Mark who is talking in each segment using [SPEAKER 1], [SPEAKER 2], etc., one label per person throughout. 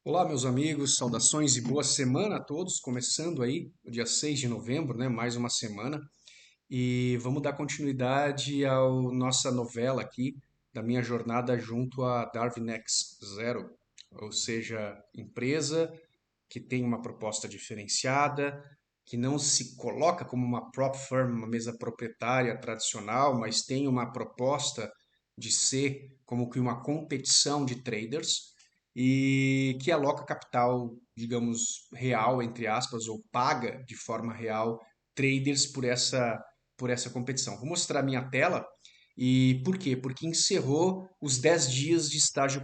[SPEAKER 1] Olá, meus amigos, saudações e boa semana a todos. Começando aí o dia 6 de novembro, né? Mais uma semana. E vamos dar continuidade à nossa novela aqui, da minha jornada junto à Darwin X Zero, ou seja, empresa que tem uma proposta diferenciada, que não se coloca como uma prop firm, uma mesa proprietária tradicional, mas tem uma proposta de ser como que uma competição de traders e que aloca capital, digamos, real, entre aspas, ou paga de forma real traders por essa competição. Vou mostrar a minha tela. E por quê? Porque encerrou os 10 dias de estágio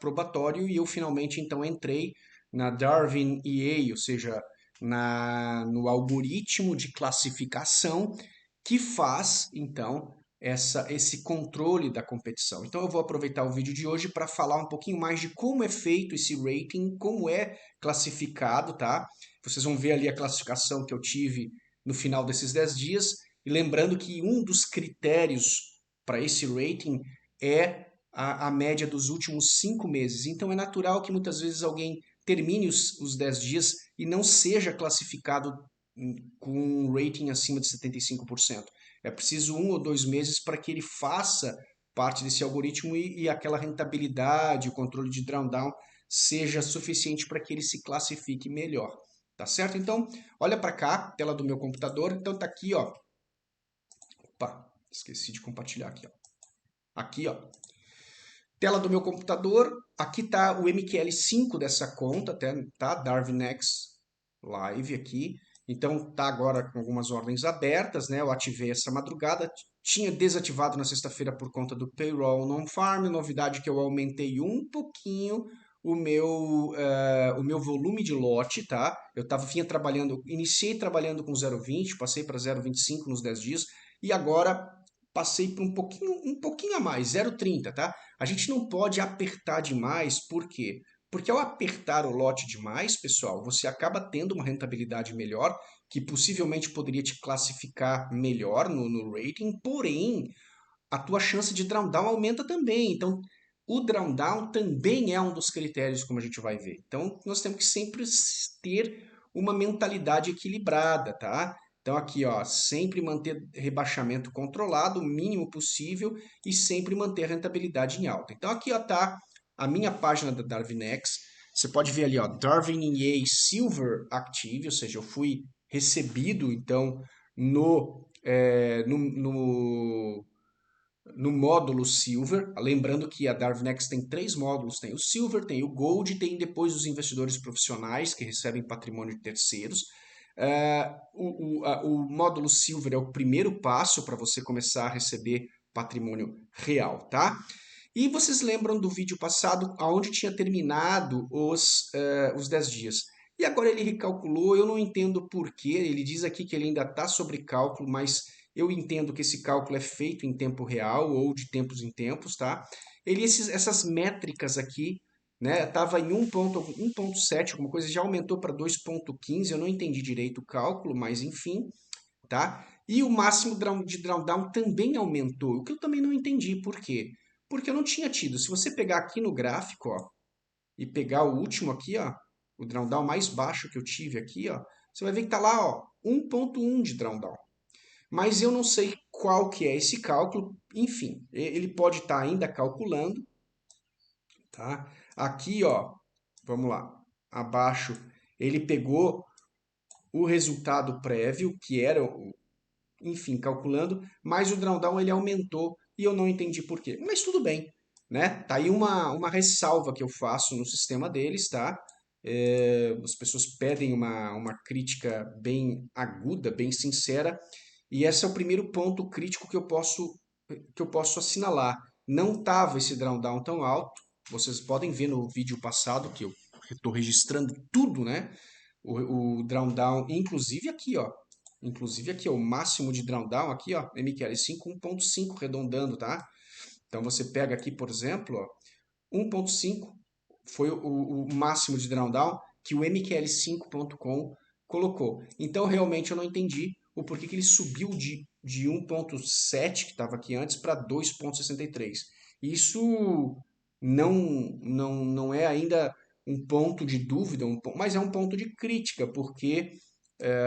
[SPEAKER 1] probatório e eu finalmente então entrei na Darwin EA, ou seja, no algoritmo de classificação que faz então esse controle da competição. Então eu vou aproveitar o vídeo de hoje para falar um pouquinho mais de como é feito esse rating, como é classificado, tá? Vocês vão ver ali a classificação que eu tive no final desses 10 dias. E lembrando que um dos critérios para esse rating é a média dos últimos 5 meses. Então é natural que muitas vezes alguém termine os 10 dias e não seja classificado com um rating acima de 75%. É preciso 1 ou 2 meses para que ele faça parte desse algoritmo e aquela rentabilidade, o controle de drawdown seja suficiente para que ele se classifique melhor. Tá certo? Então, olha para cá, tela do meu computador. Então tá aqui, ó. Opa, esqueci de compartilhar aqui, ó. Aqui, ó. Tela do meu computador. Aqui tá o MQL5 dessa conta, tá? DarwinX Live aqui. Então tá agora com algumas ordens abertas, né? Eu ativei essa madrugada. Tinha desativado na sexta-feira por conta do payroll non-farm. Novidade que eu aumentei um pouquinho o meu volume de lote, tá? Vinha trabalhando, iniciei trabalhando com 0,20, passei para 0,25 nos 10 dias e agora passei para um pouquinho a mais, 0,30, tá? A gente não pode apertar demais, por quê? Porque ao apertar o lote demais, pessoal, você acaba tendo uma rentabilidade melhor, que possivelmente poderia te classificar melhor no rating, porém, a tua chance de drawdown aumenta também. Então, o drawdown também é um dos critérios, como a gente vai ver. Então, nós temos que sempre ter uma mentalidade equilibrada, tá? Então, aqui, ó, sempre manter rebaixamento controlado, o mínimo possível, e sempre manter a rentabilidade em alta. Então, aqui, ó, tá a minha página da DarwinX. Você pode ver ali, ó, Darwin EA Silver Active, ou seja, eu fui recebido, então, no módulo Silver. Lembrando que a Darwinex tem 3 módulos: tem o Silver, tem o Gold, e tem depois os investidores profissionais que recebem patrimônio de terceiros. O módulo Silver é o primeiro passo para você começar a receber patrimônio real, tá? E vocês lembram do vídeo passado, onde tinha terminado os 10 dias. E agora ele recalculou, eu não entendo por quê. Ele diz aqui que ele ainda está sobre cálculo, mas eu entendo que esse cálculo é feito em tempo real ou de tempos em tempos, tá? Essas métricas aqui, né, estava em 1.7, alguma coisa, já aumentou para 2.15, eu não entendi direito o cálculo, mas enfim, tá? E o máximo de drawdown também aumentou, o que eu também não entendi por quê. Porque eu não tinha tido. Se você pegar aqui no gráfico, ó, e pegar o último aqui, ó, o drawdown mais baixo que eu tive aqui, ó, você vai ver que tá lá, ó, 1.1 de drawdown. Mas eu não sei qual que é esse cálculo. Enfim, ele pode estar ainda calculando, tá? Aqui, ó, vamos lá, abaixo, ele pegou o resultado prévio, que era, enfim, calculando, mas o drawdown ele aumentou e eu não entendi por quê. Mas tudo bem, né? Tá aí uma ressalva que eu faço no sistema deles, tá? As pessoas pedem uma crítica bem aguda, bem sincera, e esse é o primeiro ponto crítico que eu posso assinalar. Não estava esse drawdown tão alto. Vocês podem ver no vídeo passado que eu estou registrando tudo, né? O drawdown, inclusive aqui, ó. Inclusive aqui, ó, o máximo de drawdown aqui, ó, MQL5 1.5 arredondando, tá? Então você pega aqui, por exemplo, ó, 1.5 foi o máximo de drawdown que o MQL5.com colocou. Então realmente eu não entendi o porquê que ele subiu de 1.7 que estava aqui antes para 2.63. Isso não é ainda um ponto de dúvida, mas é um ponto de crítica, porque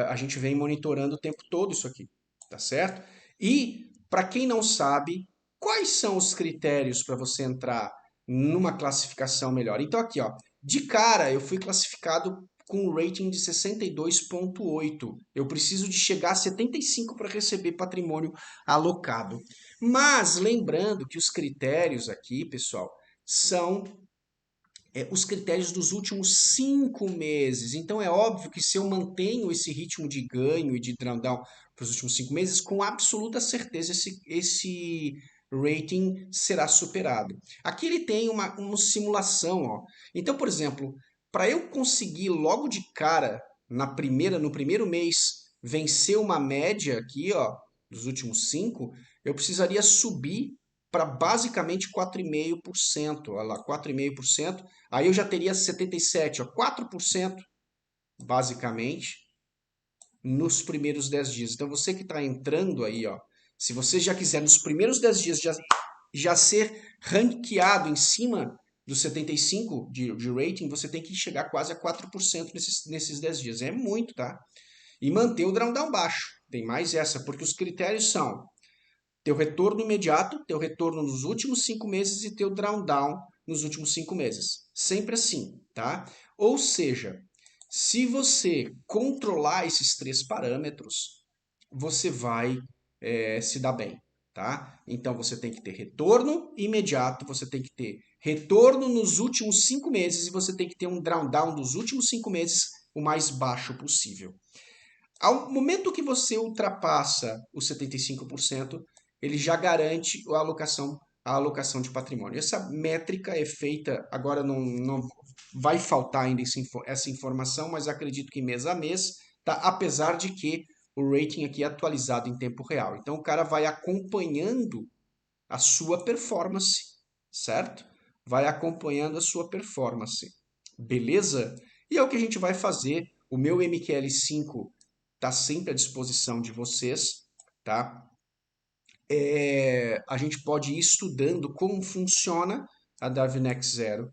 [SPEAKER 1] a gente vem monitorando o tempo todo isso aqui, tá certo? E, para quem não sabe, quais são os critérios para você entrar numa classificação melhor? Então, aqui, ó, de cara, eu fui classificado com um rating de 62,8. Eu preciso de chegar a 75 para receber patrimônio alocado. Mas lembrando que os critérios aqui, pessoal, são os critérios dos últimos 5 meses. Então é óbvio que se eu mantenho esse ritmo de ganho e de drawdown para os últimos 5 meses, com absoluta certeza esse rating será superado. Aqui ele tem uma simulação, ó. Então, por exemplo, para eu conseguir logo de cara no primeiro mês vencer uma média aqui, ó, dos últimos 5, eu precisaria subir para basicamente 4,5%. Olha lá, 4,5%. Aí eu já teria 77, ó, 4% basicamente nos primeiros 10 dias. Então você que está entrando aí, ó, se você já quiser nos primeiros 10 dias já ser ranqueado em cima dos 75 de rating, você tem que chegar quase a 4% nesses 10 dias. É muito, tá? E manter o drawdown baixo. Tem mais essa, porque os critérios são teu retorno imediato, teu retorno nos últimos 5 meses e teu drawdown nos últimos 5 meses. Sempre assim, tá? Ou seja, se você controlar esses 3 parâmetros, você vai se dar bem, tá? Então você tem que ter retorno imediato, você tem que ter retorno nos últimos 5 meses e você tem que ter um drawdown dos últimos 5 meses o mais baixo possível. Ao momento que você ultrapassa os 75%, ele já garante a alocação de patrimônio. Essa métrica é feita, agora não vai faltar ainda essa informação, mas acredito que mês a mês, tá? Apesar de que o rating aqui é atualizado em tempo real. Então o cara vai acompanhando a sua performance, certo? Vai acompanhando a sua performance. Beleza? E é o que a gente vai fazer. O meu MQL5 está sempre à disposição de vocês, tá? A gente pode ir estudando como funciona a Darwinex Zero,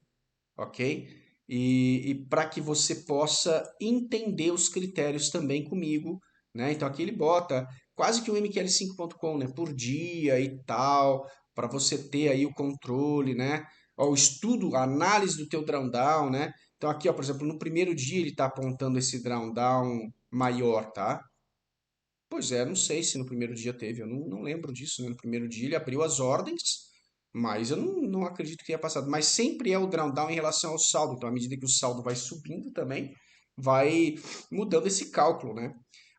[SPEAKER 1] ok? E para que você possa entender os critérios também comigo, né? Então aqui ele bota quase que um MQL5.com, né? Por dia e tal, para você ter aí o controle, né? Ó, o estudo, a análise do teu drawdown, né? Então aqui, ó, por exemplo, no primeiro dia ele está apontando esse drawdown maior, tá? Pois é, não sei se no primeiro dia teve, eu não lembro disso, né? No primeiro dia ele abriu as ordens, mas eu não acredito que tenha passado. Mas sempre é o drawdown em relação ao saldo, então à medida que o saldo vai subindo também, vai mudando esse cálculo, né?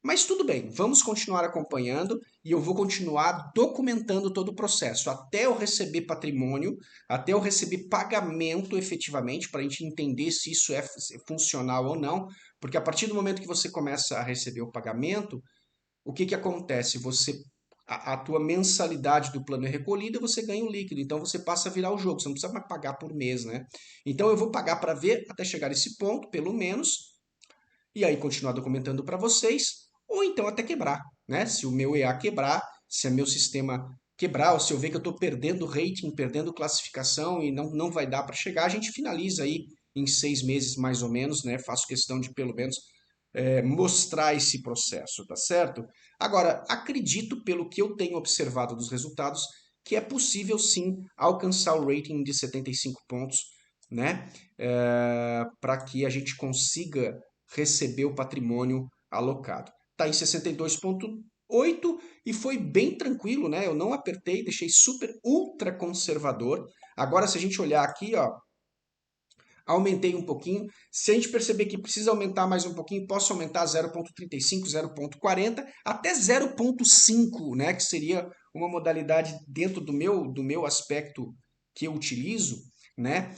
[SPEAKER 1] Mas tudo bem, vamos continuar acompanhando e eu vou continuar documentando todo o processo, até eu receber patrimônio, até eu receber pagamento efetivamente, para a gente entender se isso é funcional ou não, porque a partir do momento que você começa a receber o pagamento, o que acontece? A tua mensalidade do plano é recolhida, você ganha o líquido, então você passa a virar o jogo, você não precisa mais pagar por mês, né? Então eu vou pagar para ver até chegar esse ponto, pelo menos, e aí continuar documentando para vocês, ou então até quebrar, né? Se o meu EA quebrar, se o meu sistema quebrar, ou se eu ver que eu estou perdendo rating, perdendo classificação e não vai dar para chegar, a gente finaliza aí em 6 meses mais ou menos, né? Faço questão de pelo menos mostrar esse processo, tá certo? Agora, acredito, pelo que eu tenho observado dos resultados, que é possível sim alcançar o rating de 75 pontos, né? Para que a gente consiga receber o patrimônio alocado. Está em 62,8 e foi bem tranquilo, né? Eu não apertei, deixei super ultra conservador. Agora, se a gente olhar aqui, ó, aumentei um pouquinho. Se a gente perceber que precisa aumentar mais um pouquinho, posso aumentar 0,35, 0,40, até 0,5, né, que seria uma modalidade dentro do meu aspecto que eu utilizo, né,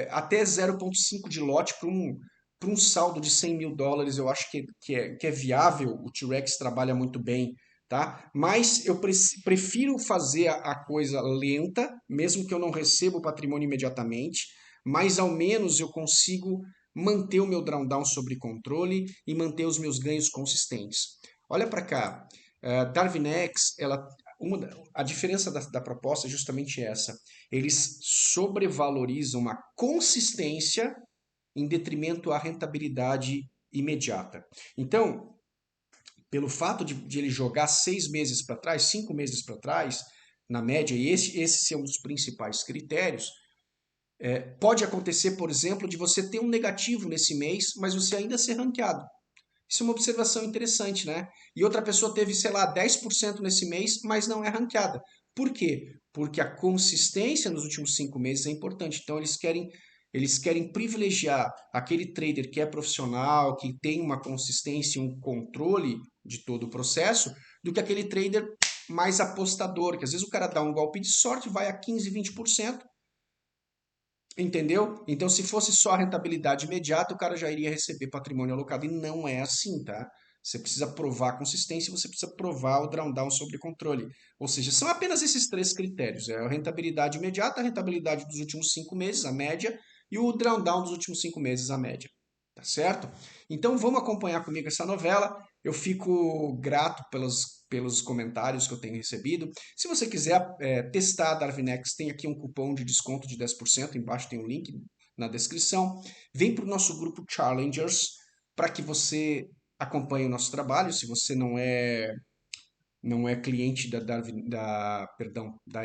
[SPEAKER 1] até 0,5 de lote para um saldo de 100 mil dólares, eu acho que é viável, o T-Rex trabalha muito bem, tá? Mas eu prefiro fazer a coisa lenta, mesmo que eu não receba o patrimônio imediatamente, mas ao menos eu consigo manter o meu drawdown sob controle e manter os meus ganhos consistentes. Olha para cá, Darwinex, a diferença da proposta é justamente essa. Eles sobrevalorizam a consistência em detrimento à rentabilidade imediata. Então, pelo fato de ele jogar 6 meses para trás, 5 meses para trás, na média, e esse é um dos principais critérios, pode acontecer, por exemplo, de você ter um negativo nesse mês, mas você ainda ser ranqueado. Isso é uma observação interessante, né? E outra pessoa teve, sei lá, 10% nesse mês, mas não é ranqueada. Por quê? Porque a consistência nos últimos 5 meses é importante. Então, eles querem privilegiar aquele trader que é profissional, que tem uma consistência, um controle de todo o processo, do que aquele trader mais apostador, que às vezes o cara dá um golpe de sorte, vai a 15, 20%. Entendeu? Então, se fosse só a rentabilidade imediata, o cara já iria receber patrimônio alocado. E não é assim, tá? Você precisa provar a consistência, você precisa provar o drawdown sobre controle. Ou seja, são apenas esses três critérios. É a rentabilidade imediata, a rentabilidade dos últimos 5 meses, a média, e o drawdown dos últimos 5 meses, a média. Tá certo? Então vamos acompanhar comigo essa novela. Eu fico grato pelos comentários que eu tenho recebido. Se você quiser testar a Darwinex, tem aqui um cupom de desconto de 10%, embaixo tem um link na descrição. Vem para o nosso grupo Challengers para que você acompanhe o nosso trabalho. Se você não é cliente da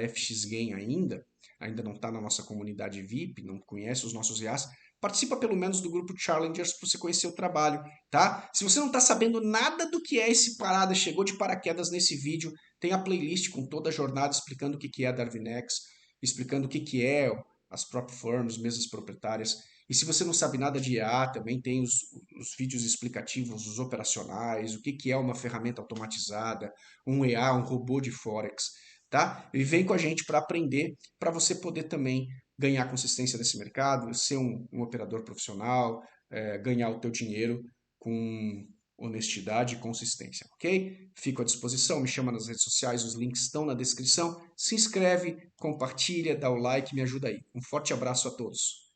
[SPEAKER 1] FX Game ainda não está na nossa comunidade VIP, não conhece os nossos IAs, participa pelo menos do grupo Challengers para você conhecer o trabalho, tá? Se você não está sabendo nada do que é esse parada, chegou de paraquedas nesse vídeo, tem a playlist com toda a jornada explicando o que é a Darwinex, explicando o que é as prop firms, mesas proprietárias. E se você não sabe nada de IA, também tem os vídeos explicativos, os operacionais, o que é uma ferramenta automatizada, um EA, um robô de Forex, tá? E vem com a gente para aprender, para você poder também ganhar consistência nesse mercado, ser um operador profissional, ganhar o teu dinheiro com honestidade e consistência, ok? Fico à disposição, me chama nas redes sociais, os links estão na descrição. Se inscreve, compartilha, dá o like, me ajuda aí. Um forte abraço a todos.